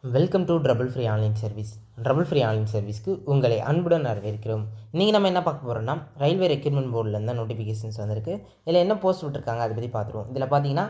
Welcome to trouble free online service. Trouble free online சர்வீஸ்க்கு உங்களை அன்புடன் வரவேற்கிறோம். இன்றைக்கி நம்ம என்ன பார்க்க போகிறோம்னா, ரயில்வே ரெக்ரூட்மெண்ட் போர்டில் நோட்டிஃபிகேஷன்ஸ் வந்திருக்கு. இதில் என்ன போஸ்ட் விட்டுருக்காங்க அதை பற்றி பார்த்துருவோம். இதில் பார்த்தீங்கன்னா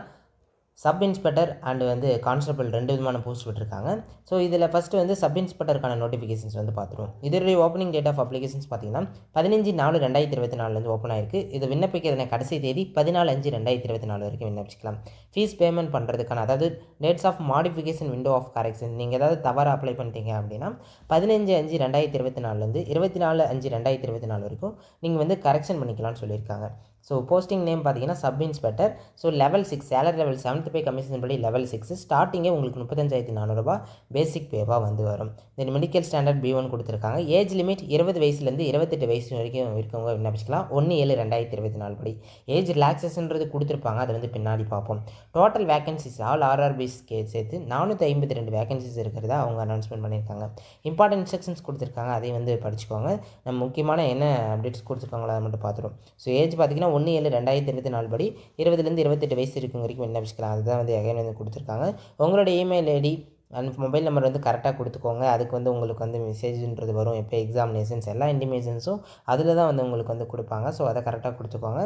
சப் இன்ஸ்பெக்டர் அண்ட் கான்ஸ்டபிள் 2 விதமான போஸ்ட் விட்டுருக்காங்க. ஸோ இதில் ஃபஸ்ட்டு சப் இன்ஸ்பெக்டருக்கான நோட்டிஃபிகேஷன்ஸ் பார்த்துருவோம். இதோடைய ஓப்பனிங் டேட் ஆஃப் அப்ளிகேஷன்ஸ் பார்த்தீங்கன்னா 15/4/2024 ஓப்பன் ஆயிருக்கு. இது விண்ணப்பிக்கிறதுன கடைசி தேதி 14/5/2024 வரைக்கும் விண்ணப்பிச்சிக்கலாம். ஃபீஸ் பேமெண்ட் பண்ணுறதுக்கான, அதாவது dates of modification window of correction, நீங்கள் ஏதாவது தவறாக அப்ளை பண்ணிட்டீங்க அப்படின்னா 15/5/2024 24/5/2024 வரைக்கும் நீங்கள் கரெக்ஷன் பண்ணிக்கலாம்னு சொல்லியிருக்காங்க. ஸோ போஸ்டிங் நேம் பார்த்தீங்கன்னா sub inspector. So level 6 salary level 7th pay commission படி லெவல் 6 ஸ்டார்டிங்கே உங்களுக்கு 35,400 பேசிக் பேவாக வரும். தென் மெடிக்கல் ஸ்டாண்டர்ட் B1 கொடுத்துருக்காங்க. ஏஜ் லிமிட் 20 வயசுலேருந்து 28 வயசு வரைக்கும் இருக்கவங்க விண்ணப்பிச்சிக்கலாம். 1/7/2024 படி. ஏஜ் ரிலாக்ஸேஷன்றது கொடுத்துருப்பாங்க, அதை பின்னாடி பார்ப்போம். டோட்டல் வேகன்சிஸ் ஆல் RRBஸ்க்கு சேர்த்து 452 வேகன்சிஸ் இருக்கிறதா அவங்க அனௌன்ஸ்மெண்ட் பண்ணியிருக்காங்க. இம்பார்ட்டன்ட் இன்ஸ்ட்ரக்ஷன்ஸ் கொடுத்துருக்காங்க, அதையும் படிச்சுக்கோங்க. நம்ம முக்கியமான என்ன அப்டேட்ஸ் கொடுத்துருக்காங்களோ அதை மட்டும் பார்த்துருவோம். ஸோ ஏஜ் பார்த்தீங்கன்னா 1/7/2024 படி 20லேருந்து 28 வயசு இருக்கும் வரைக்கும் விண்ணப்பிச்சிக்கலாம். அதுதான் எகைன் கொடுத்துருக்காங்க. உங்களோட email ID and mobile number கரெக்டாக கொடுத்துக்கோங்க. அதுக்கு உங்களுக்கு மெசேஜ்ன்றது வரும். எப்போ எக்ஸாமினேஷன்ஸ் எல்லா இன்டிமேஷன்ஸும் அதில் தான் உங்களுக்கு கொடுப்பாங்க. ஸோ அதை கரெக்டாக கொடுத்துக்கோங்க.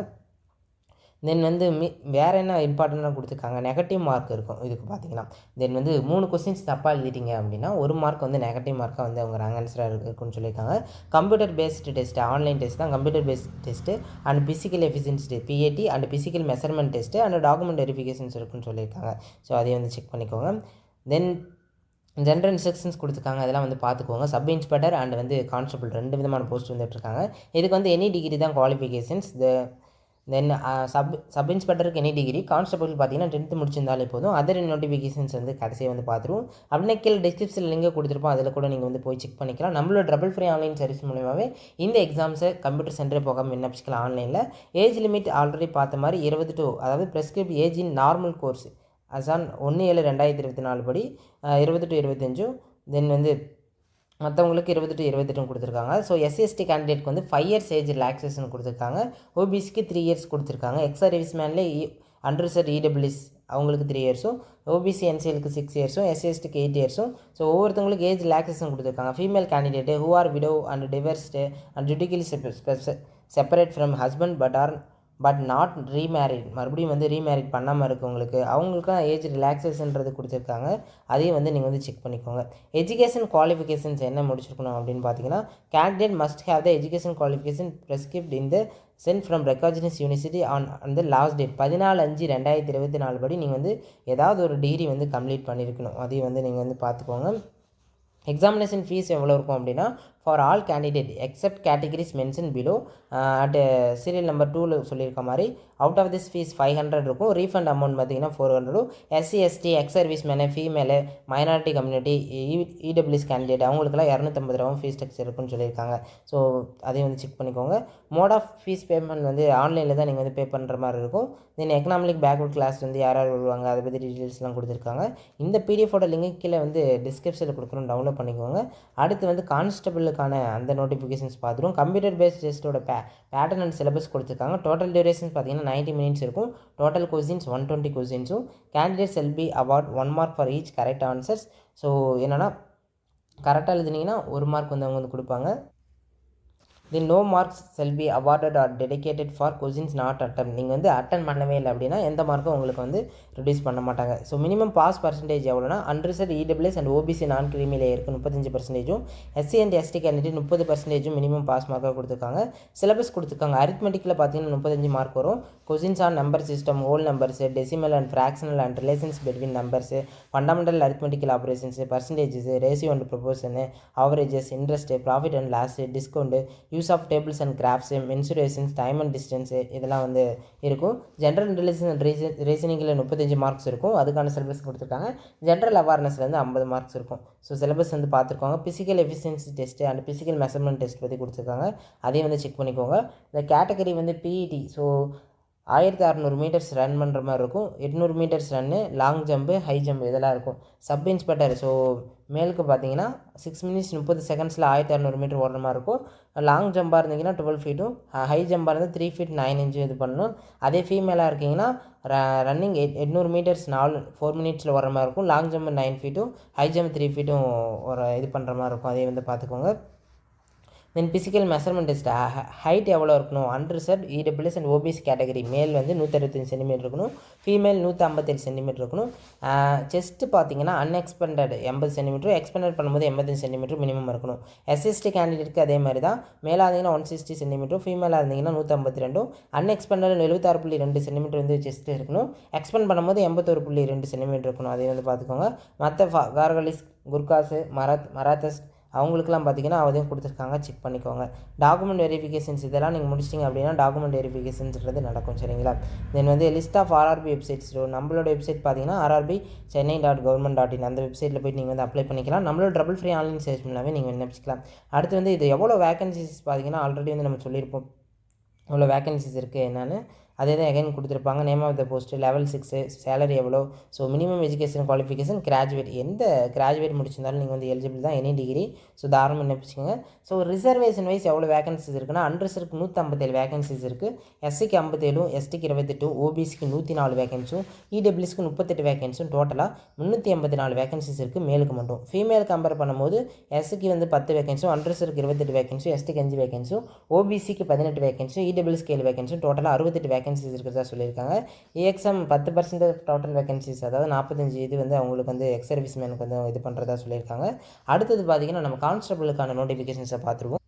தென் வேறு என்ன இம்பார்ட்டண்ட்டாக கொடுத்துருக்காங்க, நெகட்டிவ் மார்க் இருக்கும் இதுக்கு பார்த்தீங்கன்னா. தென் 3 கொஸ்டின்ஸ் தப்பாக எழுதிட்டீங்க அப்படின்னா 1 மார்க் நெகட்டிவ் மார்க்காக அவங்க ரேங்க் ஆன்சராக இருக்குன்னு சொல்லியிருக்காங்க. Computer based test, online test தான் computer based test and physical efficiency PAT and physical measurement test and document verifications இருக்குன்னு சொல்லியிருக்காங்க. ஸோ அதையும் செக் பண்ணிக்கோங்க. தென் ஜென்ரல் இன்ஸ்ட்ரக்ஷன்ஸ் கொடுத்துருக்காங்க, அதெல்லாம் பார்த்துக்கோங்க. சப் இன்ஸ்பெக்டர் அண்ட் கான்ஸ்டபிள் 2 விதமான போஸ்ட் வந்துட்டுருக்காங்க. இதுக்கு எனி டிகிரி தான் குவாலிஃபிகேஷன்ஸ். தென் சப் இன்ஸ்பெக்டருக்கு எனி டிகிரி, கான்ஸ்டபிள் பார்த்தீங்கன்னா 10th முடிச்சிருந்தாலே போதும். அதர் நோட்டிஃபிகேஷன்ஸ் கடைசியாக பார்த்துருவோம். அப்படின்னா கீழே டிஸ்கிரிப்ஷனில் லிங்க் கொடுத்துருப்போம், அதில் கூட நீங்கள் போய் செக் பண்ணிக்கலாம். நம்மளோட ட்ரபிள் ஃப்ரீ ஆன்லைன் சர்வீஸ் மூலமாகவே இந்த எக்ஸாம்ஸை கம்ப்யூட்டர் சென்டரே போகாமல் விண்ணப்பிச்சிக்கலாம் ஆன்லைனில். ஏஜ் லிமிட் ஆல்ரெடி பார்த்த மாதிரி 22, அதாவது ப்ரெஸ்கிரிப்ட் ஏஜ் இன் நார்மல் கோர்ஸ் அசான் 1/7/2024 படி 20 to 25. தென் மற்றவங்களுக்கு 20 to 28 கொடுத்துருக்காங்க. ஸோ SC/ST கேண்டிடேட்க்கு 5 years ஏஜ் ரிலாக்ஸேஷன் கொடுத்துருக்காங்க. OBCக்கு 3 years கொடுத்துருக்காங்க. எக்ஸ் சர்வீஸ்மேன்லே அண்டர்சர்வ்ட் EWS அவங்களுக்கு 3 yearsம், OBC NCLக்கு 6 yearsம், SC/STக்கு 8 yearsம். ஸோ ஒவ்வொருத்தவங்களுக்கு ஏஜ் ரிலாக்ஸேஷன் கொடுத்துருக்காங்க. Female candidate who are widow and divorced and judicially separate from husband but not remarried, மறுபடியும் ரீமேரிட் பண்ணாமல் இருக்கவங்களுக்கு அவங்களுக்கும் ஏஜ் ரிலாக்ஸேஷன்றது கொடுத்துருக்காங்க. அதையும் நீங்கள் செக் பண்ணிக்கோங்க. எஜுகேஷன் குவாலிஃபிகேஷன்ஸ் என்ன முடிச்சிருக்கணும் அப்படின்னு பார்த்தீங்கன்னா, candidate must have the education qualification prescribed in the sent from recognised university on the last date 14/5/2024 படி நீங்கள் ஏதாவது ஒரு டிகிரி கம்ப்ளீட் பண்ணியிருக்கணும். அதையும் நீங்கள் பார்த்துக்கோங்க. எக்ஸாமினேஷன் ஃபீஸ் எவ்வளோ இருக்கும் அப்படின்னா, for all candidate accept categories mention below at serial number 2ல் சொல்லியிருக்க மாதிரி அவுட் ஆஃப் திஸ் ஃபீஸ் 500 இருக்கும். ரீஃபண்ட் அமௌண்ட் பார்த்தீங்கன்னா 400. SC/ST ex service menu, female, minority community, EWS candidate அவங்களுக்குலாம் 250 ஃபீஸ் ஸ்ட்ரக்சர் இருக்குன்னு சொல்லியிருக்காங்க. ஸோ அதையும் செக் பண்ணிக்கோங்க. மோட் ஆஃப் ஃபீஸ் பேமெண்ட் ஆன்லைனில் தான் நீங்கள் பே பண்ணுற மாதிரி இருக்கும். தென் எக்கனாமிக் பேக்வர்ட் கிளாஸ் யார் யார் வருவாங்க அதை பற்றி டீட்டெயில்ஸ்லாம் கொடுத்துருக்காங்க. இந்த PDF லிங்க் கீழே டிஸ்கிரிப்ஷனில் கொடுக்குறோம், டவுன்லோட் பண்ணிக்கோங்க. அடுத்து கான்ஸ்டபிளுக்கான அந்த நோட்டிஃபிகேஷன்ஸ் பார்த்துருவோம். கம்ப்யூட்டர் பேஸ்ட் டெஸ்ட்டோட பேட்டர்ன் அண்ட் சிலபஸ் கொடுத்துருக்காங்க. டோட்டல் டியூரேஷன்ஸ் பார்த்தீங்கன்னா 90 minutes இருக்கும். டோட்டல் கொஸ்டின்ஸ் 120 கொஸ்டின்ஸும். Candidates will be award 1 mark for each correct answers. So என்னென்னா கரெக்டாக எழுதுனீங்கன்னா 1 மார்க் அவங்க கொடுப்பாங்க. No marks shall be awarded or deducted for questions not attend. நீங்கள் அட்டன் பண்ணவே இல்லை அப்படின்னா எந்த மார்க்கும் உங்களுக்கு ரிடியூஸ் பண்ண மாட்டாங்க. ஸோ மினிமம் பாஸ் பர்சன்டேஜ் எவ்வளோனா underserved EWS and OBC non creamy லேயருக்கு 35%, SC and ST candidate 30% minimum pass மார்க்காக கொடுத்துருக்காங்க. சிலபஸ் கொடுத்துருக்காங்க. அரித்மெட்டிக்கில் பார்த்தீங்கன்னா 35 மார்க் வரும். Questions on number system, whole numbers, decimal and fractional and relations between numbers, fundamental arithmetical operations, percentages, ratio and proportion, averages, interest, profit and loss, discount, use of tables and graphs, mensurations, time and distance இதெல்லாம் இருக்கும். General intelligence and ரீசனிங்கில் 35 marks இருக்கும். அதுக்கான syllabus கொடுத்துருக்காங்க. General அவேர்னஸ்லேருந்து 50 marks இருக்கும். So syllabus பார்த்துருக்கோங்க. Physical efficiency test and physical measurement test பற்றி கொடுத்துருக்காங்க. அதையும் செக் பண்ணிக்கோங்க. இந்த category PET. So 1600 metres run பண்ணுற மாதிரி இருக்கும். 800 metres run, long jump, high jump இதெல்லாம் இருக்கும். சப் இன்ஸ்பெக்டர் ஸோ மேலுக்கு பார்த்தீங்கன்னா 6 மினிட்ஸ் 30 செகண்ட்ஸில் 1600 மீட்டர் ஓடுற மாதிரி இருக்கும். லாங் ஜம்பாக இருந்தீங்கன்னா 12 ஃபீட்டும், ஹை ஜம்பாக இருந்தால் 3 ஃபீட் 9 இன்ச்சும் இது பண்ணணும். அதே ஃபீமேலாக இருக்கீங்கன்னா ரன்னிங் 800 மீட்டர்ஸ் 4 மினிட்ஸில் ஓடுற மாதிரி இருக்கும். லாங் ஜம்ப் 9 ஃபீட்டும், ஹை ஜம்ப் 3 ஃபீட்டும் இது பண்ணுற மாதிரி இருக்கும். அதே வந்து பார்த்துக்கோங்க. Then physical measurement test height எவ்வளோ இருக்கணும், unreserved EWS and OBC category மேல் வந்து 165 சென்டிமீட்டர் இருக்கணும், ஃபீமேல் 157 சென்டிமீட்டர் இருக்கணும். செஸ்ட்டு பார்த்தீங்கன்னா அன்எக்ஸ்பெண்டட் 80 சென்டிமீட்டர், எக்ஸ்பெண்டட் பண்ணும்போது 85 சென்டிமீட்டர் மினிமம் இருக்கணும். எஸ்எஸ்டி கேண்டிடேட்க்கு அதே மாதிரி தான். மேலாக இருந்தீங்கன்னா 160 சென்டிமீட்டர், ஃபீமேலாக இருந்தீங்கன்னா 152, அன்எக்ஸ்பெண்டட் 76.2 சென்டிமீட்டர் வந்து செஸ்ட் இருக்கணும். எக்ஸ்பெண்ட் பண்ணும்போது 81.2 சென்டிமீட்டர் இருக்கணும். அதே வந்து பார்த்துக்கோங்க. மற்ற கார்கலிஸ், குர்காஸு, மராத்தஸ் அவங்களுக்குலாம் பார்த்தீங்கன்னா அதையும் கொடுத்துருக்காங்க, செக் பண்ணிக்கோங்க. டாக்குமெண்ட் வெரிஃபிகேஷன்ஸ் இதெல்லாம் நீங்கள் முடிச்சிட்டிங்க அப்படின்னா டாக்குமெண்ட் வெரிஃபிகேஷன்ஸ்ன்றது நடக்கும், சரிங்களா. தென் வந்து லிஸ்ட் ஆஃப் ஆர்ஆர்பி வெப்சைட்ஸ், நம்மளோட வெப்சைட் பார்த்தீங்கன்னா rrb.chennai.government.in அந்த வெப்சைட்டில் போய்ட்டு நீங்கள் வந்து அப்ளை பண்ணிக்கலாம். நம்மளோட ட்ரபிள் ஃப்ரீ ஆன்லைன் சர்ச் பண்ணாவே நீங்கள் விண்ணப்பிச்சிக்கலாம். அடுத்து வந்து இது எவ்வளோ வேகன்சிஸ் பார்த்தீங்கன்னா ஆல்ரெடி வந்து நம்ம சொல்லியிருப்போம் எவ்வளோ வேகன்சிஸ் இருக்குது என்னென்னு. அதே தான் எகைன் கொடுத்துருப்பாங்க. Name of the post, level 6, salary எவ்வளோ, so minimum education qualification graduate, எந்த கிராஜுவேட் முடிச்சிருந்தாலும் நீங்கள் வந்து எலிஜிபிள் தான், எனி டிகிரி. ஸோ தாராளமாக விண்ணப்பிச்சுங்க. ஸோ ரிசர்வேஷன் வைஸ் எவ்வளோ வேகன்சிஸ் இருக்குன்னா அன்ரிசர்வ்க்கு 157 வேகன்சிஸ் இருக்குது, எஸ்சிக்கு 57, எஸ்டிக்கு 28, ஓபிசிக்கு 104 வேகன்ஸும், இடபிள்யூஎஸ்க்கு 38 வேகன்ஸும், டோட்டலாக 384 வேகன்சிஸ் இருக்குது மேலுக்கு மட்டும். ஃபீமேல் கம்பேர் பண்ணும்போது எஸ்சிக்கு வந்து 10 வேகன்ஸும், அன்ரிசர்வ்க்கு 28 வேகன்ஸும், எஸ்டிக்கு 5 வேகன்ஸும், ஓபிசிக்கு 18 வேகன்ஸும், இடபிள்யூஎஸ்க்கு 7 வேகன்ஸும், டோட்டலாக 68 வேகன்சிஸ் இருக்கிறதா சொல்லியிருக்காங்க. EXM 10% டோட்டல் வேகன்சிஸ், அதாவது 45 இது வந்து அவங்களுக்கு வந்து எக்ஸ் சர்வீஸ் மேனுக்கு வந்து இது பண்ணுறதா சொல்லியிருக்காங்க. அடுத்தது பார்த்திங்கன்னா நம்ம கான்ஸ்டபிளுக்கான நோட்டிஃபிகேஷன்ஸை பார்த்துருவோம்.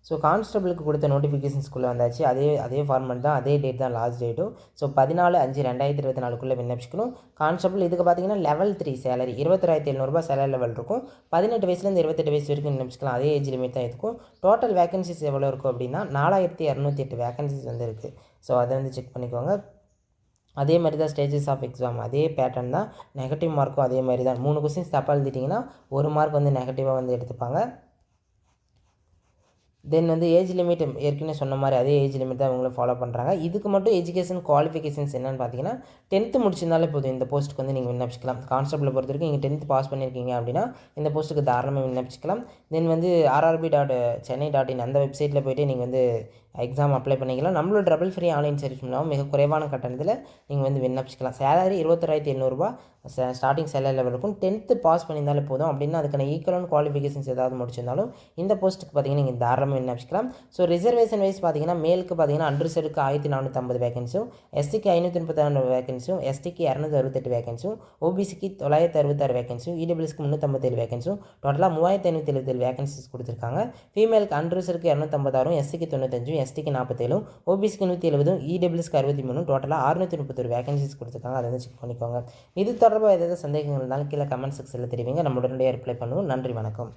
ஸோ கான்ஸ்டபிளுக்கு கொடுத்த நோட்டிஃபிகேஷன்ஸ்குள்ளே வந்தாச்சு. அதே ஃபார்மெட் தான், அதே டேட் தான் லாஸ்ட் டேட்டும். ஸோ 14/5/2024 விண்ணப்பிச்சுக்கணும். கான்ஸ்டபிள் இதுக்கு பார்த்தீங்கன்னா லெவல் 3 சேலரி 21,700 சேலரி லெவல் இருக்கும். 18 வயசுலேருந்து 28 வயசு வரைக்கும் விண்ணப்பிச்சுக்கலாம். அதே ஏஜ் லிமிட் தான் இருக்கும். டோட்டல் வேகன்சிஸ் எவ்வளோ இருக்கும் அப்படின்னா 4208 வேகன்சிஸ் வந்து இருக்குது. ஸோ அதை வந்து செக் பண்ணிக்கோங்க. அதே மாதிரி தான் ஸ்டேஜஸ் ஆஃப் எக்ஸாம், அதே பேட்டர்ன் தான். நெகட்டிவ் மார்க்கும் அதே மாதிரி தான். 3 கொஸ்டின்ஸ் தப்பாக எழுதிட்டிங்கன்னா 1 மார்க் வந்து நெகட்டிவாக வந்து எடுத்துப்பாங்க. தென் வந்து ஏஜ் லிமிட் ஏற்கனவே சொன்ன மாதிரி அதே ஏஜ் லிமிட் தான் இவங்களும் ஃபாலோ பண்ணுறாங்க. இதுக்கு மட்டும் எஜுகேஷன் குவாலிஃபிகேஷன்ஸ் என்னென்னு பார்த்தீங்கன்னா 10th முடிச்சிருந்தாலே போதும் இந்த போஸ்ட்டுக்கு வந்து நீங்கள் விண்ணப்பிச்சிக்கலாம். கான்ஸ்டபிளை பொறுத்த வரைக்கும் நீங்கள் 10th பாஸ் பண்ணியிருக்கீங்க அப்படின்னா இந்த போஸ்ட்டுக்கு தாராளமாக விண்ணப்பிச்சிக்கலாம். தென் வந்து rrb.chennai.in அந்த வெப்சைட்டில் போய்ட்டு நீங்கள் வந்து எக்ஸாம் அப்ளை பண்ணிக்கலாம். நம்மளோட ட்ரபிள் ஃப்ரீ ஆன்லைன் சர்வீஸ் மூலமாக மிக குறைவான கட்டணத்தில் நீங்கள் வந்து விண்ணப்பிச்சிக்கலாம். சேலரி 21,800 ஸ்டார்டிங் சேலரி லெவல் இருக்கும். 10th பாஸ் பண்ணியிருந்தாலே போதும். அப்படின்னா அதுக்கான ஈக்குவலான குவாலிஃபிகேஷன்ஸ் ஏதாவது முடிச்சிருந்தாலும் இந்த போஸ்ட்டுக்கு பார்த்தீங்கன்னா நீங்கள் தாராளமாக விண்ணப்பிச்சிக்கலாம். ஸோ ரிசர்வேஷன் வைஸ் பார்த்தீங்கன்னா மேலுக்கு பார்த்தீங்கன்னா அன்ரிசர்வ்க்கு 1450 வேகன்ஸும், எஸ்சிக்கு 536 வேகன்ஸும், எஸ்டிக்கு 268 வேகன்ஸும், ஓபிசிக்கு 966 வேகன்ஸும், இடபிள்யூஎஸ்க்கு 357 வேகன்ஸும், டோட்டலாக 3577 வேகன்சிஸ் கொடுத்துருக்காங்க. ஃபீமேலுக்கு அன்ரிசர்வ்க்கு 256, எஸ்சிக்கு 95, எஸ்டிக்கு 47, ஓபிசிக்கு 170, இடபிள்யூஎஸ்க்கு 63, டோட்டலாக 631 வேகன்சிஸ் கொடுத்துருக்காங்க. அதை வந்து செக் பண்ணிக்கோங்க. இது தொடர்பாக ஏதாவது சந்தேகங்கள் இருந்தாலும் கீழே கமெண்ட் செக்ஷனில் தெரிவிங்க, நம்மளுடைய ரிப்ளை பண்ணுவோம். நன்றி, வணக்கம்.